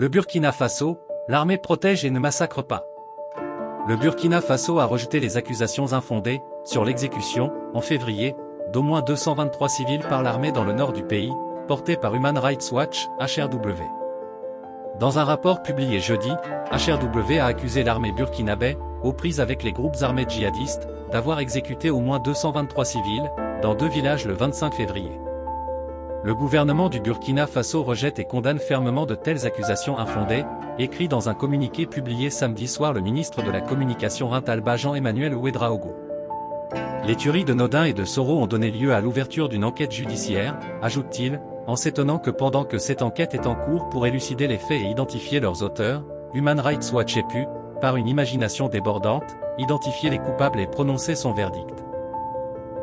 Le Burkina Faso, l'armée protège et ne massacre pas. Le Burkina Faso a rejeté les accusations infondées sur l'exécution, en février, d'au moins 223 civils par l'armée dans le nord du pays, portées par Human Rights Watch, HRW. Dans un rapport publié jeudi, HRW a accusé l'armée burkinabé, aux prises avec les groupes armés djihadistes, d'avoir exécuté au moins 223 civils, dans 2 villages le 25 février. Le gouvernement du Burkina Faso rejette et condamne fermement de telles accusations infondées, écrit dans un communiqué publié samedi soir le ministre de la Communication Rintalba Jean-Emmanuel Ouédraogo. Les tueries de Nodin et de Soro ont donné lieu à l'ouverture d'une enquête judiciaire, ajoute-t-il, en s'étonnant que pendant que cette enquête est en cours pour élucider les faits et identifier leurs auteurs, Human Rights Watch ait pu, par une imagination débordante, identifier les coupables et prononcer son verdict.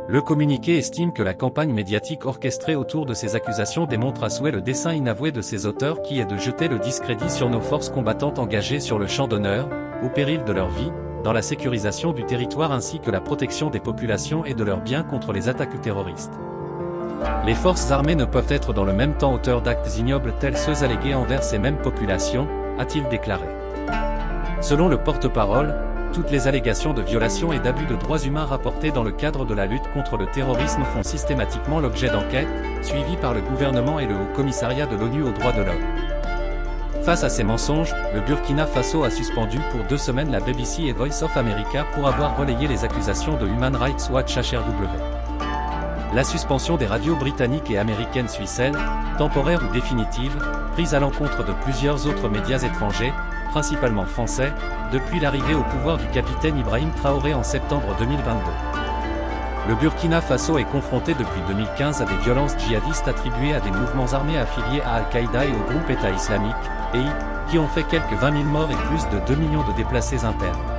Le communiqué estime que la campagne médiatique orchestrée autour de ces accusations démontre à souhait le dessein inavoué de ces auteurs qui est de jeter le discrédit sur nos forces combattantes engagées sur le champ d'honneur, au péril de leur vie, dans la sécurisation du territoire ainsi que la protection des populations et de leurs biens contre les attaques terroristes. Les forces armées ne peuvent être dans le même temps auteurs d'actes ignobles tels ceux allégués envers ces mêmes populations, a-t-il déclaré. Selon le porte-parole, toutes les allégations de violation et d'abus de droits humains rapportées dans le cadre de la lutte contre le terrorisme font systématiquement l'objet d'enquêtes, suivies par le gouvernement et le Haut-Commissariat de l'ONU aux droits de l'homme. Face à ces mensonges, le Burkina Faso a suspendu pour 2 semaines la BBC et Voice of America pour avoir relayé les accusations de Human Rights Watch HRW. La suspension des radios britanniques et américaines suit celle, temporaire ou définitive, prise à l'encontre de plusieurs autres médias étrangers, principalement français, depuis l'arrivée au pouvoir du capitaine Ibrahim Traoré en septembre 2022. Le Burkina Faso est confronté depuis 2015 à des violences djihadistes attribuées à des mouvements armés affiliés à Al-Qaïda et au groupe État islamique, qui ont fait quelques 20 000 morts et plus de 2 millions de déplacés internes.